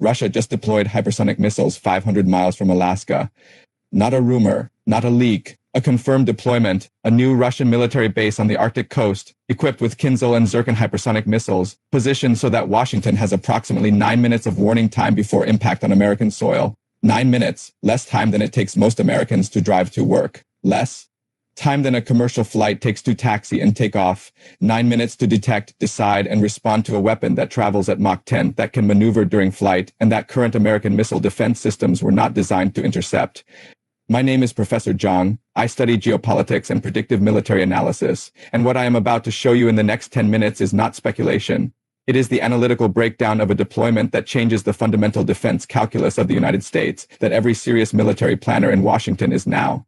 Russia just deployed hypersonic missiles 500 miles from Alaska. Not a rumor, not a leak, a confirmed deployment, a new Russian military base on the Arctic coast, equipped with Kinzhal and Zircon hypersonic missiles, positioned so that Washington has approximately 9 minutes of warning time before impact on American soil. 9 minutes, less time than it takes most Americans to drive to work. Less time than a commercial flight takes to taxi and take off. 9 minutes to detect, decide, and respond to a weapon that travels at Mach 10, that can maneuver during flight, and that current American missile defense systems were not designed to intercept. My name is Professor Jiang. I study geopolitics and predictive military analysis, and what I am about to show you in the next 10 minutes is not speculation. It is the analytical breakdown of a deployment that changes the fundamental defense calculus of the United States, that every serious military planner in Washington is now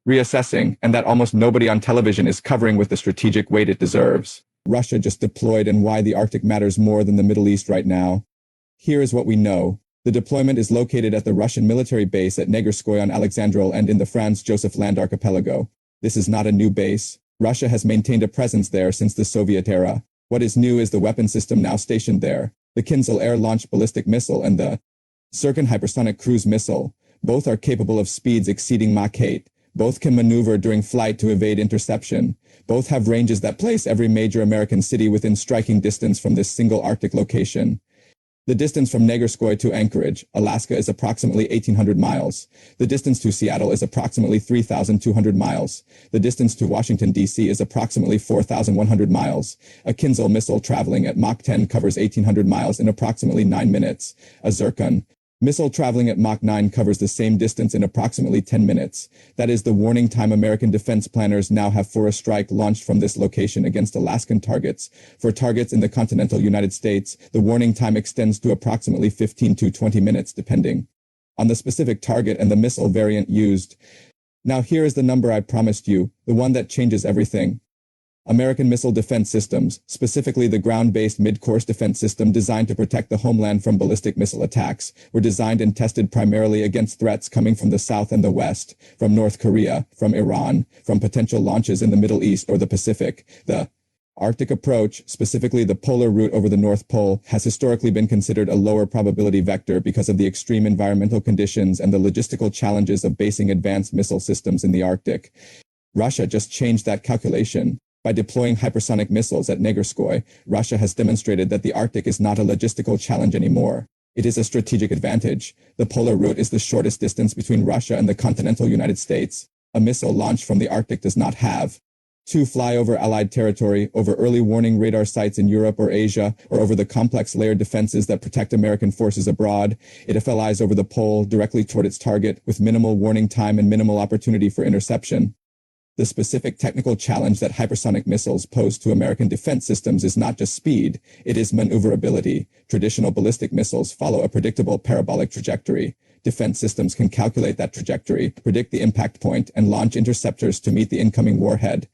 reassessing, and that almost nobody on television is covering with the strategic weight it deserves. Russia just deployed, and why the Arctic matters more than the Middle East right now. Here is what we know. The deployment is located at the Russian military base at Negerskoye on Alexandrol and in the Franz Josef Land archipelago. This is not a new base. Russia has maintained a presence there since the Soviet era. What is new is the weapon system now stationed there. The Kinzhal air-launched ballistic missile and the Zircon hypersonic cruise missile. Both are capable of speeds exceeding Mach 8. Both can maneuver during flight to evade interception. Both have ranges that place every major American city within striking distance from this single Arctic location. The distance from Negerskoye to Anchorage, Alaska is approximately 1,800 miles. The distance to Seattle is approximately 3,200 miles. The distance to Washington, D.C. is approximately 4,100 miles. A Kinzhal missile traveling at Mach 10 covers 1,800 miles in approximately 9 minutes. A Zircon missile traveling at Mach 9 covers the same distance in approximately 10 minutes. That is the warning time American defense planners now have for a strike launched from this location against Alaskan targets. For targets in the continental United States, the warning time extends to approximately 15 to 20 minutes, depending on the specific target and the missile variant used. Now here is the number I promised you, the one that changes everything. American missile defense systems, specifically the ground-based mid-course defense system designed to protect the homeland from ballistic missile attacks, were designed and tested primarily against threats coming from the South and the West, from North Korea, from Iran, from potential launches in the Middle East or the Pacific. The Arctic approach, specifically the polar route over the North Pole, has historically been considered a lower probability vector because of the extreme environmental conditions and the logistical challenges of basing advanced missile systems in the Arctic. Russia just changed that calculation. By deploying hypersonic missiles at Negerskoye, Russia has demonstrated that the Arctic is not a logistical challenge anymore. It is a strategic advantage. The polar route is the shortest distance between Russia and the continental United States. A missile launched from the Arctic does not have to fly over Allied territory, over early warning radar sites in Europe or Asia, or over the complex layered defenses that protect American forces abroad. It flies over the pole directly toward its target with minimal warning time and minimal opportunity for interception. The specific technical challenge that hypersonic missiles pose to American defense systems is not just speed, it is maneuverability. Traditional ballistic missiles follow a predictable parabolic trajectory. Defense systems can calculate that trajectory, predict the impact point, and launch interceptors to meet the incoming warhead.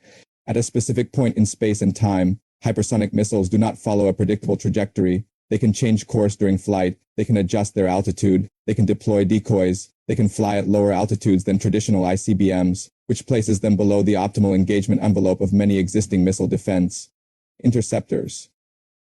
At a specific point in space and time, hypersonic missiles do not follow a predictable trajectory. They can change course during flight, they can adjust their altitude, they can deploy decoys, they can fly at lower altitudes than traditional ICBMs, which places them below the optimal engagement envelope of many existing missile defense interceptors.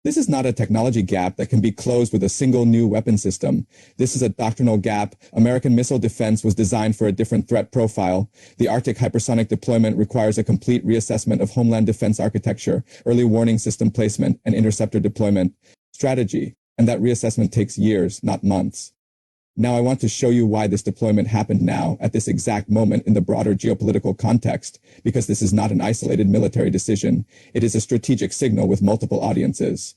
This is not a technology gap that can be closed with a single new weapon system. This is a doctrinal gap. American missile defense was designed for a different threat profile. The Arctic hypersonic deployment requires a complete reassessment of homeland defense architecture, early warning system placement, and interceptor deployment strategy, and that reassessment takes years, not months. Now I want to show you why this deployment happened now, at this exact moment in the broader geopolitical context, because this is not an isolated military decision. It is a strategic signal with multiple audiences.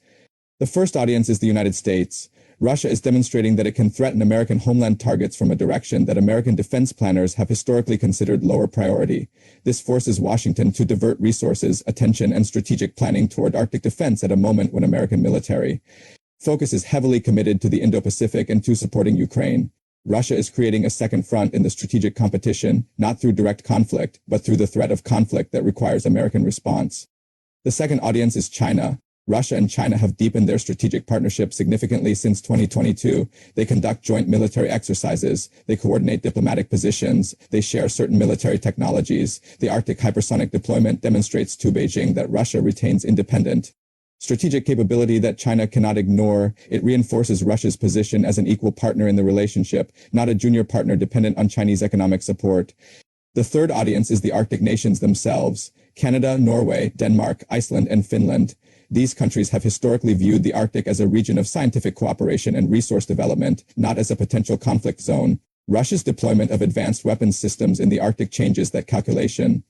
The first audience is the United States. Russia is demonstrating that it can threaten American homeland targets from a direction that American defense planners have historically considered lower priority. This forces Washington to divert resources, attention, and strategic planning toward Arctic defense at a moment when American military focus is heavily committed to the Indo-Pacific and to supporting Ukraine. Russia is creating a second front in the strategic competition, not through direct conflict, but through the threat of conflict that requires American response. The second audience is China. Russia and China have deepened their strategic partnership significantly since 2022. They conduct joint military exercises. They coordinate diplomatic positions. They share certain military technologies. The Arctic hypersonic deployment demonstrates to Beijing that Russia retains independent Strategic capability that China cannot ignore, it reinforces Russia's position as an equal partner in the relationship, not a junior partner dependent on Chinese economic support. The third audience is the Arctic nations themselves: Canada, Norway, Denmark, Iceland, and Finland. These countries have historically viewed the Arctic as a region of scientific cooperation and resource development, not as a potential conflict zone. Russia's deployment of advanced weapons systems in the Arctic changes that calculation.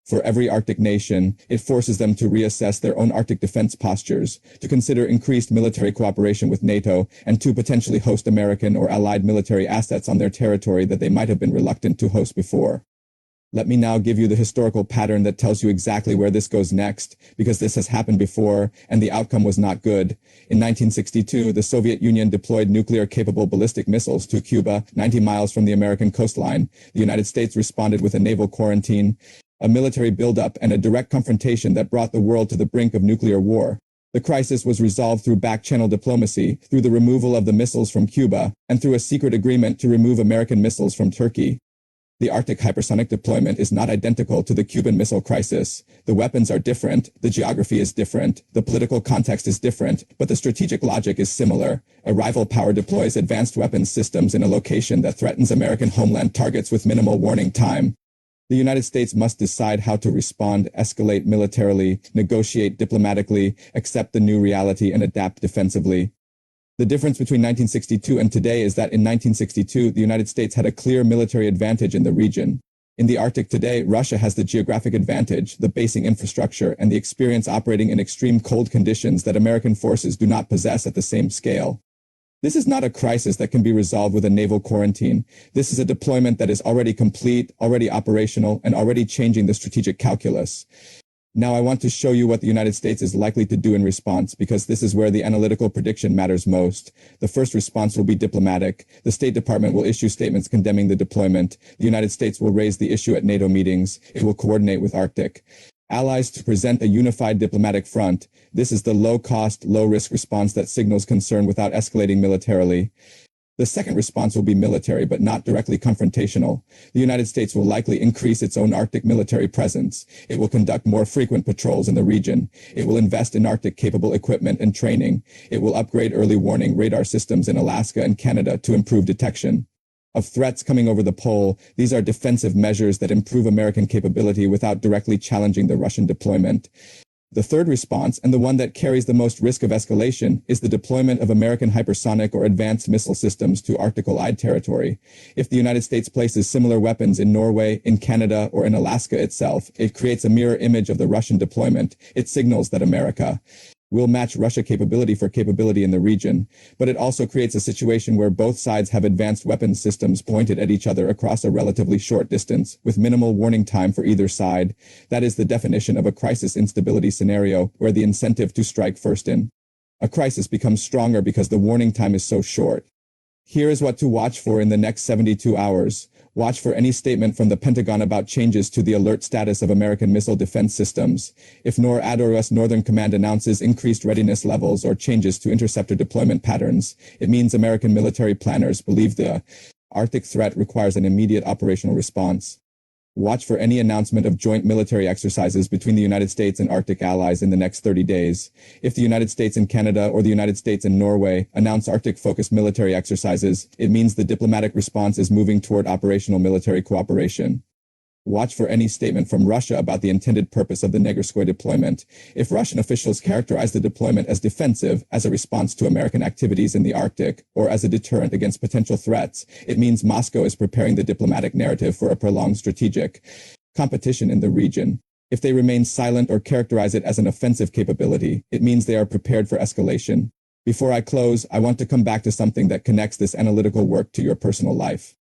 For every Arctic nation, it forces them to reassess their own Arctic defense postures, to consider increased military cooperation with NATO, and to potentially host American or allied military assets on their territory that they might have been reluctant to host before. Let me now give you the historical pattern that tells you exactly where this goes next, because this has happened before, and the outcome was not good. In 1962, the Soviet Union deployed nuclear-capable ballistic missiles to Cuba, 90 miles from the American coastline. The United States responded with a naval quarantine, a military buildup, and a direct confrontation that brought the world to the brink of nuclear war. The crisis was resolved through back-channel diplomacy, through the removal of the missiles from Cuba, and through a secret agreement to remove American missiles from Turkey. The Arctic hypersonic deployment is not identical to the Cuban Missile Crisis. The weapons are different, the geography is different, the political context is different, but the strategic logic is similar. A rival power deploys advanced weapons systems in a location that threatens American homeland targets with minimal warning time. The United States must decide how to respond, escalate militarily, negotiate diplomatically, accept the new reality, and adapt defensively. The difference between 1962 and today is that in 1962, the United States had a clear military advantage in the region. In the Arctic today, Russia has the geographic advantage, the basing infrastructure, and the experience operating in extreme cold conditions that American forces do not possess at the same scale. This is not a crisis that can be resolved with a naval quarantine. This is a deployment that is already complete, already operational, and already changing the strategic calculus. Now I want to show you what the United States is likely to do in response, because this is where the analytical prediction matters most. The first response will be diplomatic. The State Department will issue statements condemning the deployment. The United States will raise the issue at NATO meetings. It will coordinate with Arctic allies to present a unified diplomatic front. This is the low-cost, low-risk response that signals concern without escalating militarily. The second response will be military, but not directly confrontational. The United States will likely increase its own Arctic military presence. It will conduct more frequent patrols in the region. It will invest in Arctic-capable equipment and training. It will upgrade early warning radar systems in Alaska and Canada to improve detection of threats coming over the pole. These are defensive measures that improve American capability without directly challenging the Russian deployment. The third response, and the one that carries the most risk of escalation, is the deployment of American hypersonic or advanced missile systems to Arctic allied territory. If the United States places similar weapons in Norway, in Canada, or in Alaska itself, it creates a mirror image of the Russian deployment. It signals that America will match Russia capability for capability in the region, but it also creates a situation where both sides have advanced weapons systems pointed at each other across a relatively short distance, with minimal warning time for either side. That is the definition of a crisis instability scenario, where the incentive to strike first in a crisis becomes stronger because the warning time is so short. Here is what to watch for in the next 72 hours. Watch for any statement from the Pentagon about changes to the alert status of American missile defense systems. If NORAD or US Northern Command announces increased readiness levels or changes to interceptor deployment patterns, it means American military planners believe the Arctic threat requires an immediate operational response. Watch for any announcement of joint military exercises between the United States and Arctic allies in the next 30 days. If the United States and Canada or the United States and Norway announce Arctic-focused military exercises, it means the diplomatic response is moving toward operational military cooperation. Watch for any statement from Russia about the intended purpose of the Negerskoy deployment. If Russian officials characterize the deployment as defensive, as a response to American activities in the Arctic, or as a deterrent against potential threats, it means Moscow is preparing the diplomatic narrative for a prolonged strategic competition in the region. If they remain silent or characterize it as an offensive capability, it means they are prepared for escalation. Before I close, I want to come back to something that connects this analytical work to your personal life.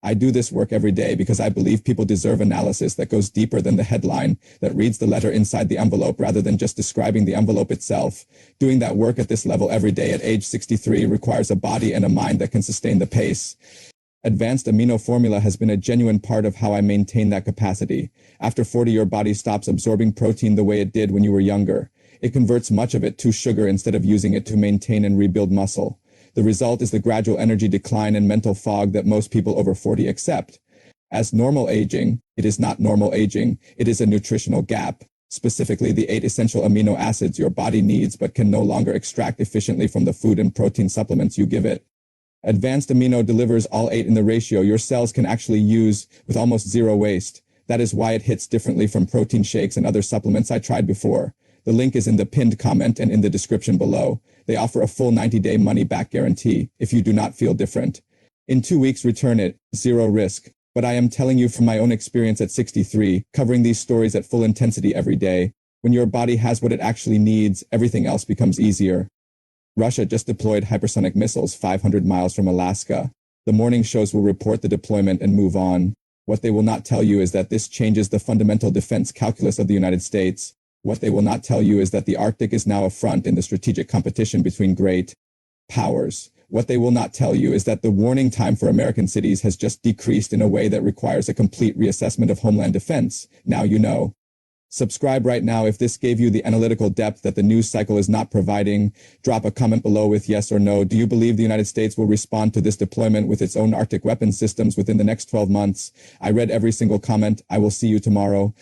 I do this work every day because I believe people deserve analysis that goes deeper than the headline, that reads the letter inside the envelope rather than just describing the envelope itself. Doing that work at this level every day at age 63 requires a body and a mind that can sustain the pace. Advanced amino formula has been a genuine part of how I maintain that capacity. After 40, your body stops absorbing protein the way it did when you were younger. It converts much of it to sugar instead of using it to maintain and rebuild muscle. The result is the gradual energy decline and mental fog that most people over 40 accept as normal aging. It is not normal aging. It is a nutritional gap. specifically the 8 essential amino acids your body needs but can no longer extract efficiently from the food and protein supplements you give it. Advanced Amino delivers all 8 in the ratio your cells can actually use with almost zero waste. That is why it hits differently from protein shakes and other supplements I tried before. The link is in the pinned comment and in the description below. They offer a full 90-day money-back guarantee if you do not feel different. In 2 weeks, return it, zero risk. But I am telling you from my own experience at 63, covering these stories at full intensity every day. When your body has what it actually needs, everything else becomes easier. Russia just deployed hypersonic missiles 500 miles from Alaska. The morning shows will report the deployment and move on. What they will not tell you is that this changes the fundamental defense calculus of the United States. What they will not tell you is that the Arctic is now a front in the strategic competition between great powers. What they will not tell you is that the warning time for American cities has just decreased in a way that requires a complete reassessment of homeland defense. Now you know. Subscribe right now if this gave you the analytical depth that the news cycle is not providing. Drop a comment below with yes or no. Do you believe the United States will respond to this deployment with its own Arctic weapons systems within the next 12 months? I read every single comment. I will see you tomorrow.